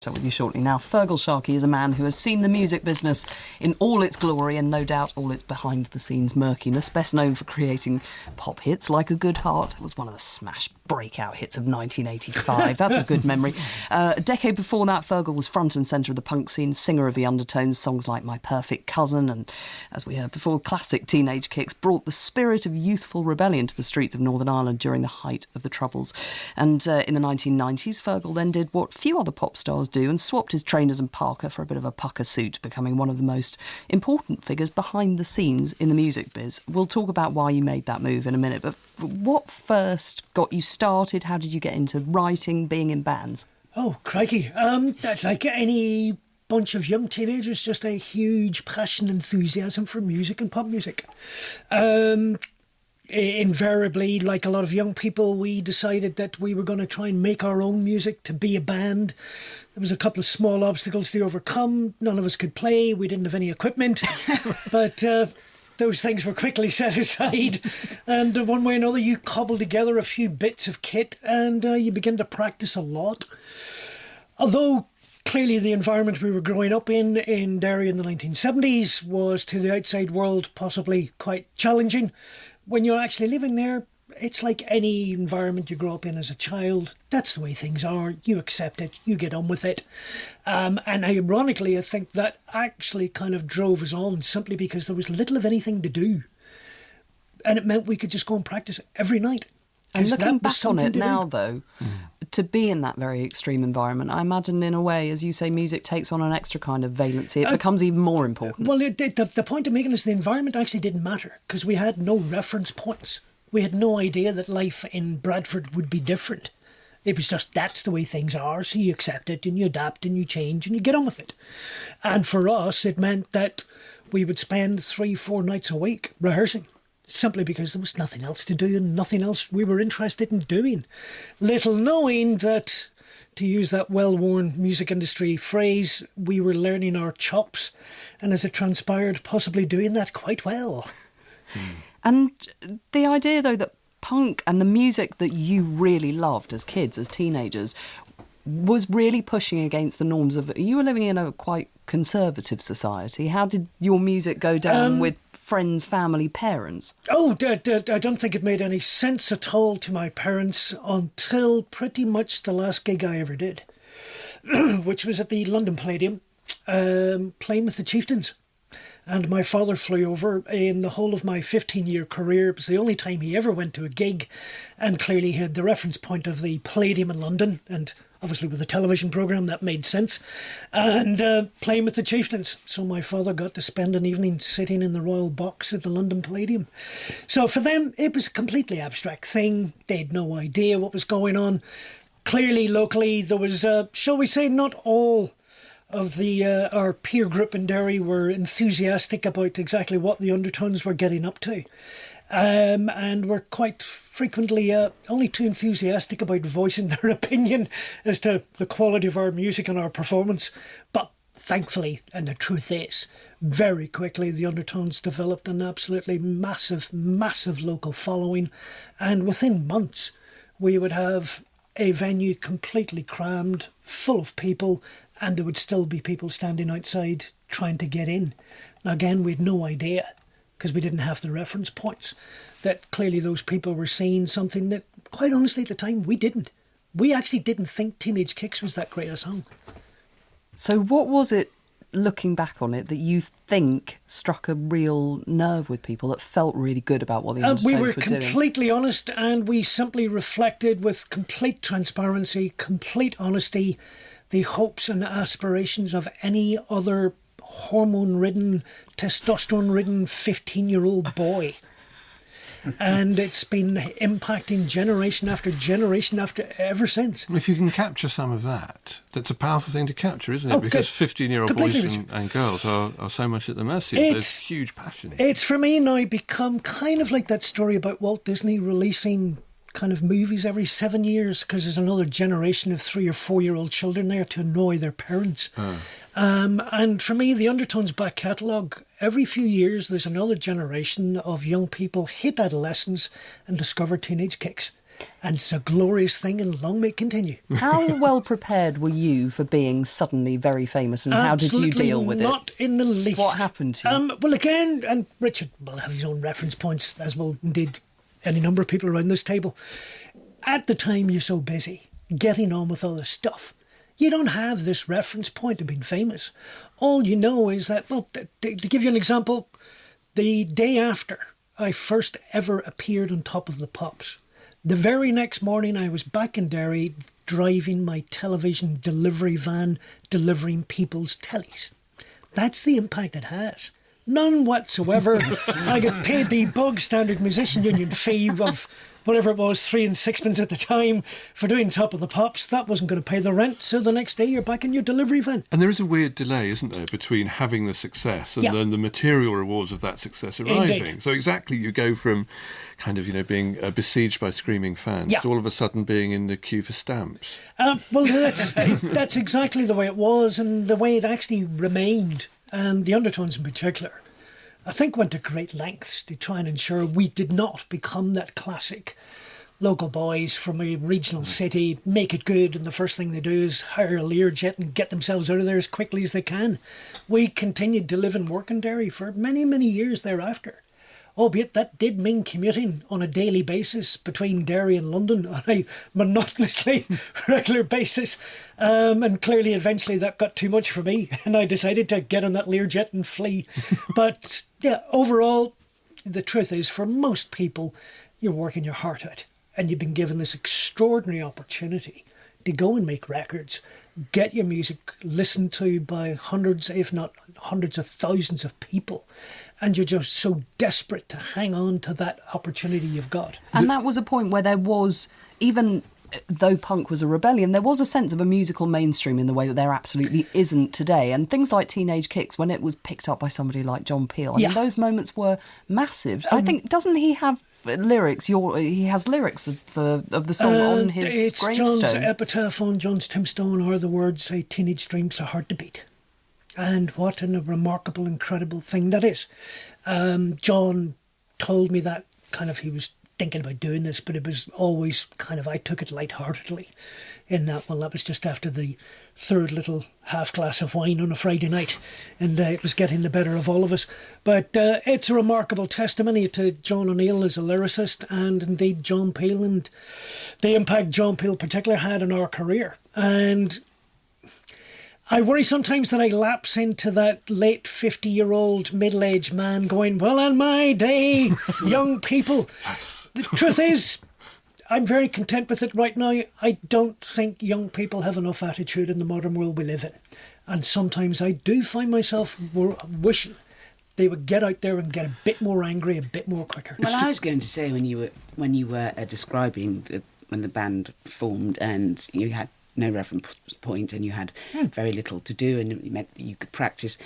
So with you shortly now. Feargal Sharkey is a man who has seen the music business in all its glory and no doubt all its behind-the-scenes murkiness. Best known for creating pop hits like A Good Heart. It was one of the smash breakout hits of 1985. That's a good memory. A decade before that, Fergal was front and centre of the punk scene, singer of the Undertones, songs like My Perfect Cousin and, as we heard before, classic Teenage Kicks brought the spirit of youthful rebellion to the streets of Northern Ireland during the height of the Troubles. And in the 1990s, Fergal then did what few other pop stars do and swapped his trainers and parka for a bit of a pucker suit, becoming one of the most important figures behind the scenes in the music biz. We'll talk about why you made that move in a minute, but what first got you started? How did you get into writing, being in bands? Oh, crikey. That's like any bunch of young teenagers, just a huge passion, enthusiasm for music and pop music. Invariably, like a lot of young people, we decided that we were going to try and make our own music, to be a band. There was a couple of small obstacles to overcome. None of us could play. We didn't have any equipment. But those things were quickly set aside. And one way or another, you cobble together a few bits of kit and you begin to practice a lot. Although clearly the environment we were growing up in Derry in the 1970s was, to the outside world, possibly quite challenging. When you're actually living there, it's like any environment you grow up in as a child. That's the way things are. You accept it. You get on with it. And ironically, I think that actually kind of drove us on simply because there was little of anything to do. And it meant we could just go and practice every night. And looking back on it now, though, to be in that very extreme environment, I imagine in a way, as you say, music takes on an extra kind of valency. It becomes even more important. Well, the point I'm making is the environment actually didn't matter because we had no reference points. We had no idea that life in Bradford would be different. It was just, that's the way things are, so you accept it and you adapt and you change and you get on with it. And for us, it meant that we would spend 3-4 nights a week rehearsing, simply because there was nothing else to do and nothing else we were interested in doing. Little knowing that, to use that well-worn music industry phrase, we were learning our chops, and as it transpired, possibly doing that quite well. And the idea, though, that punk and the music that you really loved as kids, as teenagers, was really pushing against the norms of... You were living in a quite conservative society. How did your music go down with friends, family, parents? Oh, I don't think it made any sense at all to my parents until pretty much the last gig I ever did, which was at the London Palladium, playing with the Chieftains. And my father flew over in the whole of my 15-year career. It was the only time he ever went to a gig. And clearly he had the reference point of the Palladium in London. And obviously with the television programme, that made sense. And playing with the Chieftains. So my father got to spend an evening sitting in the Royal Box at the London Palladium. So for them, it was a completely abstract thing. They had no idea what was going on. Clearly, locally, there was, shall we say, not all of the our peer group in Derry were enthusiastic about exactly what the Undertones were getting up to. And were quite frequently only too enthusiastic about voicing their opinion as to the quality of our music and our performance. But thankfully, and the truth is, very quickly the Undertones developed an absolutely massive, massive local following. And within months, we would have a venue completely crammed, full of people, and there would still be people standing outside trying to get in. Now, again, we had no idea, because we didn't have the reference points, that clearly those people were seeing something that, quite honestly, at the time, we didn't. We actually didn't think Teenage Kicks was that great a song. So what was it, looking back on it, that you think struck a real nerve with people, that felt really good about what the Undertones were doing? We were completely honest, and we simply reflected with complete transparency, complete honesty, the hopes and aspirations of any other hormone-ridden, testosterone-ridden 15-year-old boy. And it's been impacting generation after generation ever since. If you can capture some of that, that's a powerful thing to capture, isn't it? Because 15-year-old boys and girls are so much at the mercy of this huge passion. It's, for me now, become kind of like that story about Walt Disney releasing kind of movies every 7 years because there's another generation of 3 or 4-year-old children there to annoy their parents. And for me, the Undertones back catalogue, every few years there's another generation of young people hit adolescence and discover Teenage Kicks. And it's a glorious thing, and long may it continue. How well prepared were you for being suddenly very famous, and how did you deal with it? Not in the least. What happened to you? Well, again, and Richard will have his own reference points, as will indeed any number of people around this table. At the time, you're so busy getting on with other stuff. You don't have this reference point of being famous. All you know is that, well, to give you an example, the day after I first ever appeared on Top of the Pops, the very next morning I was back in Derry driving my television delivery van, delivering people's tellies. That's the impact it has. None whatsoever. I got paid the bog standard musician union fee of whatever it was, 3 and 6pence at the time, for doing Top of the Pops. That wasn't going to pay the rent, so the next day you're back in your delivery van. And there is a weird delay, isn't there, between having the success and then the material rewards of that success arriving. Indeed. So exactly, you go from kind of, being besieged by screaming fans to all of a sudden being in the queue for stamps. Well, that's exactly the way it was, and the way it actually remained. And the Undertones in particular, I think, went to great lengths to try and ensure we did not become that classic local boys from a regional city, make it good, and the first thing they do is hire a Learjet and get themselves out of there as quickly as they can. We continued to live and work in Derry for many, many years thereafter. Albeit that did mean commuting on a daily basis between Derry and London on a monotonously regular basis. And clearly, eventually, that got too much for me, and I decided to get on that Learjet and flee. But yeah, overall, the truth is, for most people, you're working your heart out, and you've been given this extraordinary opportunity to go and make records, get your music listened to by hundreds, if not hundreds of thousands of people. And you're just so desperate to hang on to that opportunity you've got. And that was a point where there was, even though punk was a rebellion, there was a sense of a musical mainstream in the way that there absolutely isn't today. And things like Teenage Kicks, when it was picked up by somebody like John Peel, I mean, those moments were massive. I think, doesn't he have lyrics? He has lyrics of the song on his gravestone. John's epitaph on John's tombstone are the words, say, "Teenage dreams are hard to beat." And what a remarkable, incredible thing that is. John told me that he was thinking about doing this, but it was always I took it lightheartedly in that, that was just after the third little half glass of wine on a Friday night, and it was getting the better of all of us. But it's a remarkable testimony to John O'Neill as a lyricist, and indeed John Peel, and the impact John Peel in particular had on our career. And I worry sometimes that I lapse into that late 50-year-old middle-aged man going, well, in my day, young people. The truth is, I'm very content with it right now. I don't think young people have enough attitude in the modern world we live in. And sometimes I do find myself wishing they would get out there and get a bit more angry, a bit more quicker. Well, I was going to say, when you were describing when the band formed and you had no reference point and you had very little to do, and you meant you could practice,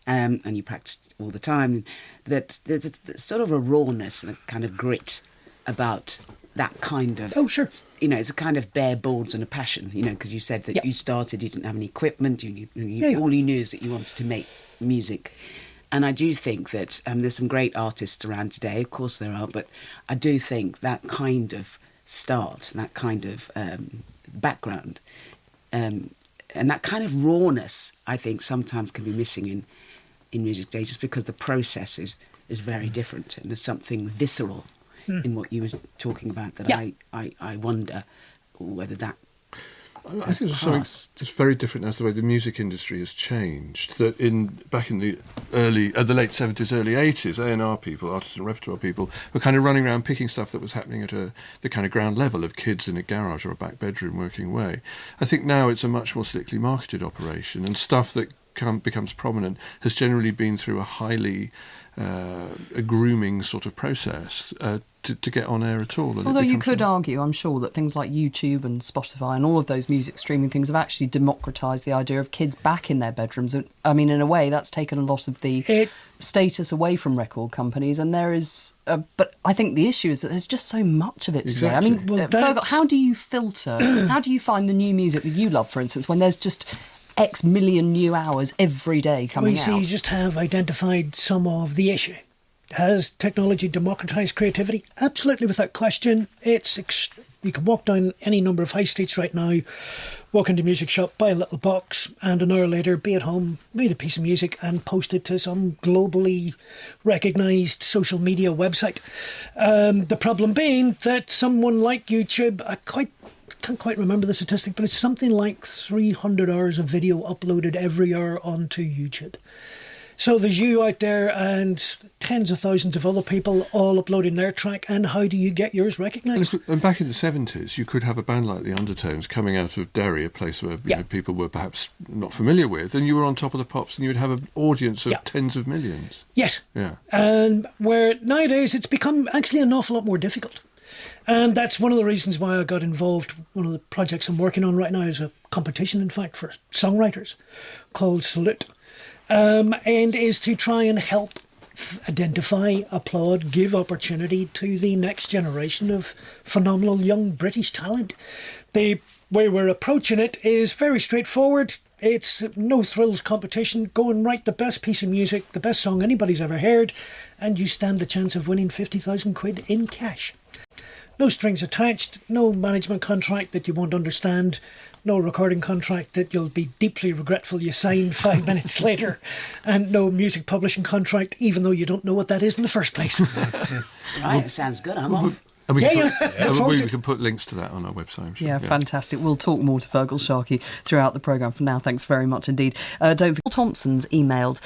and you practiced all the time, that there's sort of a rawness and a kind of grit about that kind of... Oh, sure. It's a kind of bare boards and a passion, because you said that you started, you didn't have any equipment, all you knew is that you wanted to make music. And I do think that there's some great artists around today, of course there are, but I do think that kind of start, that kind of background, and that kind of rawness, I think sometimes can be missing in music today, just because the process is very different, and there's something visceral in what you were talking about that I wonder whether that I think it's very different as the way the music industry has changed. That back in the late 70s, early 80s, A&R people, artists and repertoire people, were kind of running around picking stuff that was happening at the kind of ground level of kids in a garage or a back bedroom working away. I think now it's a much more slickly marketed operation, and stuff that becomes prominent has generally been through a highly a grooming sort of process to get on air at all. Although you could argue, I'm sure, that things like YouTube and Spotify and all of those music streaming things have actually democratised the idea of kids back in their bedrooms. I mean, in a way, that's taken a lot of the status away from record companies, and there is... but I think the issue is that there's just so much of it today. Exactly. I mean, Fergal, how do you filter, how do you find the new music that you love, for instance, when there's just X million new hours every day coming out? You just have identified some of the issue. Has technology democratised creativity? Absolutely, without question. It's You can walk down any number of high streets right now, walk into a music shop, buy a little box, and an hour later be at home, made a piece of music and post it to some globally recognised social media website. The problem being that someone like YouTube, can't quite remember the statistic, but it's something like 300 hours of video uploaded every hour onto YouTube. So there's you out there and tens of thousands of other people all uploading their track, and how do you get yours recognised? And back in the 70s, you could have a band like the Undertones coming out of Derry, a place where you know, people were perhaps not familiar with, and you were on top of the pops, and you would have an audience of tens of millions. Yes. Yeah. And where nowadays it's become actually an awful lot more difficult. And that's one of the reasons why I got involved. One of the projects I'm working on right now is a competition, in fact, for songwriters called Salute. And is to try and help identify, applaud, give opportunity to the next generation of phenomenal young British talent. The way we're approaching it is very straightforward. It's no thrills competition. Go and write the best piece of music, the best song anybody's ever heard, and you stand the chance of winning 50,000 quid in cash. No strings attached, no management contract that you won't understand, no recording contract that you'll be deeply regretful you signed 5 minutes later, and no music publishing contract, even though you don't know what that is in the first place. Right, it sounds good. I'm off. And we we can put links to that on our website, I'm sure. Yeah, fantastic. We'll talk more to Feargal Sharkey throughout the programme. For now, thanks very much indeed. Don't forget, Paul Thompson's emailed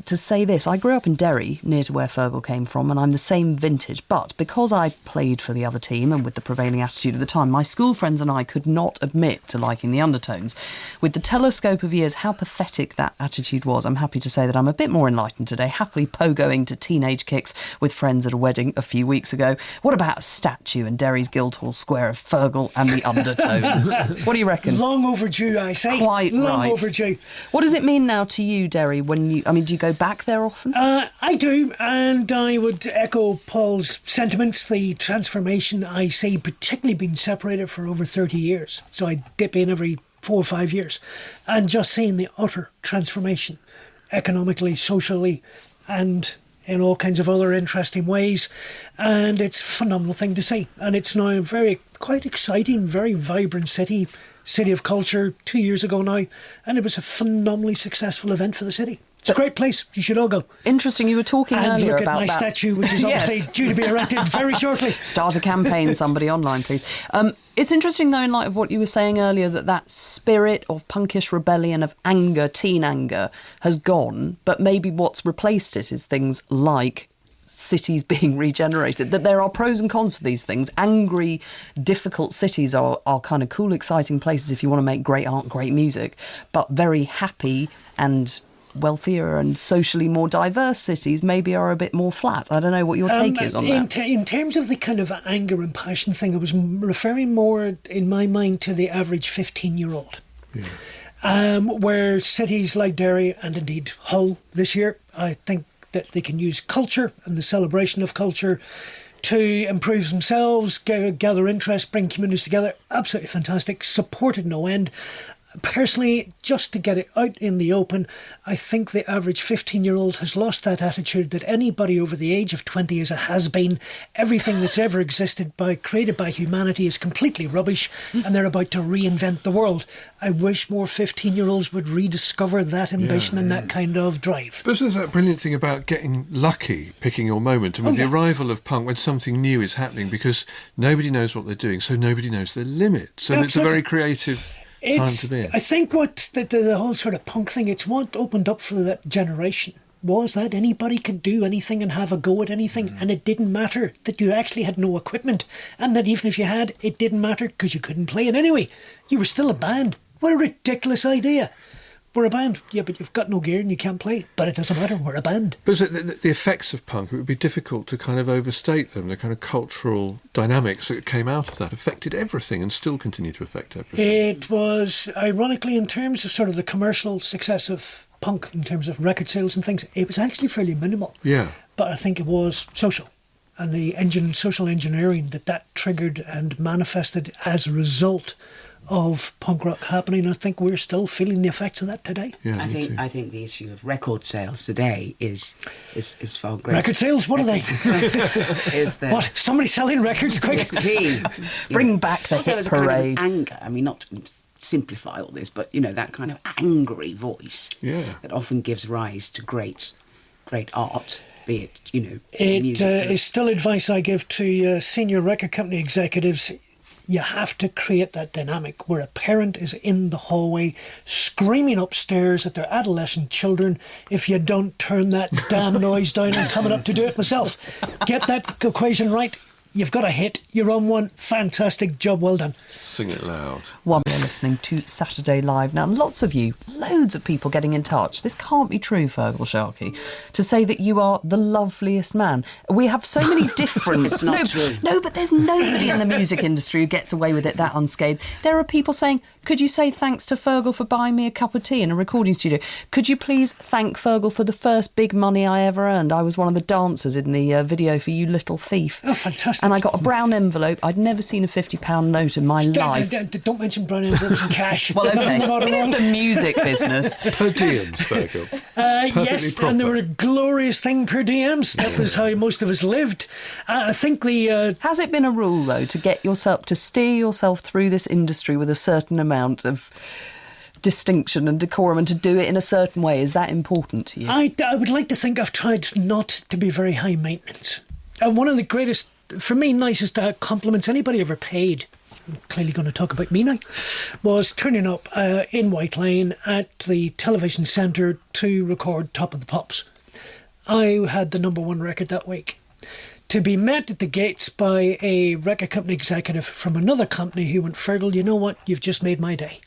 to say this. I grew up in Derry, near to where Fergal came from, and I'm the same vintage. But because I played for the other team and with the prevailing attitude of the time, my school friends and I could not admit to liking the Undertones. With the telescope of years, how pathetic that attitude was. I'm happy to say that I'm a bit more enlightened today, happily pogoing to teenage kicks with friends at a wedding a few weeks ago. What about a statue in Derry's Guildhall Square of Fergal and the Undertones? What do you reckon? Long overdue, I say. Quite Long right. overdue. What does it mean now to you, Derry, when do you go back there often? I do, and I would echo Paul's sentiments. The transformation I see, particularly being separated for over 30 years. So I dip in every 4 or 5 years, and just seeing the utter transformation, economically, socially, and in all kinds of other interesting ways, and it's a phenomenal thing to see. And it's now a quite exciting, very vibrant city of culture 2 years ago now, and it was a phenomenally successful event for the city. It's a great place. You should all go. Interesting. You were talking and earlier look about at my that. statue, which is obviously due to be erected very shortly. Start a campaign, somebody online, please. It's interesting, though, in light of what you were saying earlier, that spirit of punkish rebellion, of anger, teen anger, has gone. But maybe what's replaced it is things like cities being regenerated, that there are pros and cons to these things. Angry, difficult cities are kind of cool, exciting places if you want to make great art, great music, but very happy and wealthier and socially more diverse cities maybe are a bit more flat. I don't know what your take is on that. In terms of the kind of anger and passion thing, I was referring more, in my mind, to the average 15-year-old. Yeah. Where cities like Derry and indeed Hull this year, I think that they can use culture and the celebration of culture to improve themselves, gather interest, bring communities together. Absolutely fantastic. Supported no end. Personally, just to get it out in the open, I think the average 15-year-old has lost that attitude that anybody over the age of 20 is a has-been. Everything that's ever existed created by humanity is completely rubbish, and they're about to reinvent the world. I wish more 15-year-olds would rediscover that ambition and that kind of drive. But there's that brilliant thing about getting lucky, picking your moment, and with the arrival of punk, when something new is happening, because nobody knows what they're doing, so nobody knows their limits. And it's a very creative time to be in. I think what the whole sort of punk thing, it's what opened up for that generation was that anybody could do anything and have a go at anything, and it didn't matter that you actually had no equipment, and that even if you had, it didn't matter because you couldn't play it anyway. You were still a band. What a ridiculous idea. We're a band. Yeah, but you've got no gear and you can't play. But it doesn't matter. We're a band. But the effects of punk, it would be difficult to kind of overstate them. The kind of cultural dynamics that came out of that affected everything and still continue to affect everything. It was, ironically, in terms of sort of the commercial success of punk, in terms of record sales and things, it was actually fairly minimal. Yeah. But I think it was social. And the social engineering that triggered and manifested as a result of punk rock happening. I think we're still feeling the effects of that today. Yeah, I think the issue of record sales today is far greater. Record sales, what are they? Is that What? Somebody selling records quick? it's key. Bring back the also, hit there's a kind parade. of anger. I mean, not to simplify all this, but that kind of angry voice that often gives rise to great art. Be it, It music. is still advice I give to senior record company executives. You have to create that dynamic where a parent is in the hallway screaming upstairs at their adolescent children. If you don't turn that damn noise down, I'm coming up to do it myself. Get that equation right. You've got a hit. You're on one. Fantastic job. Well done. Sing it loud. One, you're listening to Saturday Live now. Lots of you, loads of people getting in touch. This can't be true, Feargal Sharkey, to say that you are the loveliest man. We have so many different... It's not true. No, but there's nobody in the music industry who gets away with it that unscathed. There are people saying, could you say thanks to Fergal for buying me a cup of tea in a recording studio? Could you please thank Fergal for the first big money I ever earned? I was one of the dancers in the video for You Little Thief. Oh, fantastic. And I got a brown envelope. I'd never seen a £50 note in my life. Don't mention brown envelopes and cash. Well, okay. Not It is around. the music business. Per diems, Fergal. Yes, proper. and they were a glorious thing per diems. That was how most of us lived. I think the... Has it been a rule, though, to get yourself, to steer yourself through this industry with a certain amount of distinction and decorum and to do it in a certain way? Is that important to you? I would like to think I've tried not to be very high maintenance. And one of the greatest, for me, nicest compliments anybody ever paid, I'm clearly going to talk about me now, was turning up in White Lane at the television centre to record Top of the Pops. I had the #1 record that week. To be met at the gates by a record company executive from another company who went, Fergal, you know what, you've just made my day.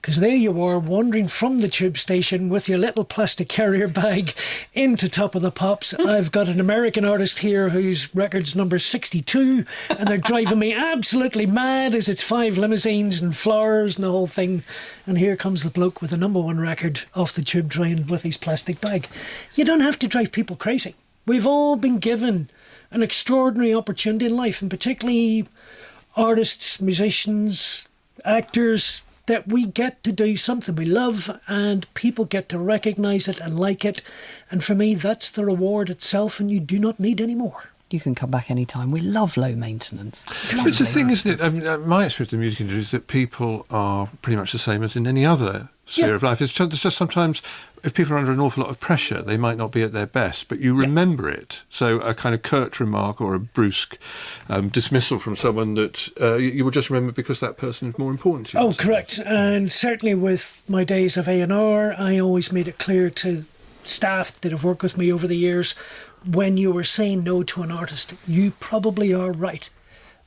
Because there you are, wandering from the tube station with your little plastic carrier bag into Top of the Pops. I've got an American artist here whose record's number 62, and they're driving me absolutely mad as it's 5 limousines and flowers and the whole thing. And here comes the bloke with the #1 record off the tube train with his plastic bag. You don't have to drive people crazy. We've all been given an extraordinary opportunity in life, and particularly artists, musicians, actors, that we get to do something we love and people get to recognise it and like it. And for me, that's the reward itself, and you do not need any more. You can come back any time. We love low maintenance. It's the thing, isn't it? I mean, my experience of the music industry is that people are pretty much the same as in any other sphere of life. It's just sometimes, if people are under an awful lot of pressure, they might not be at their best, but you remember it. So a kind of curt remark or a brusque dismissal from someone that you will just remember because that person is more important to you. Oh, correct. And certainly with my days of A&R, I always made it clear to staff that have worked with me over the years, when you were saying no to an artist, you probably are right.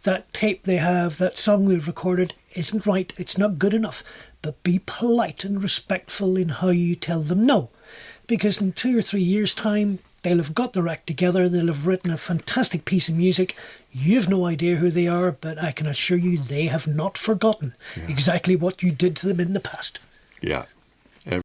That tape they have, that song we've recorded, isn't right. It's not good enough. But be polite and respectful in how you tell them no. Because in 2 or 3 years' time, they'll have got their act together, they'll have written a fantastic piece of music. You've no idea who they are, but I can assure you they have not forgotten exactly what you did to them in the past. Yeah.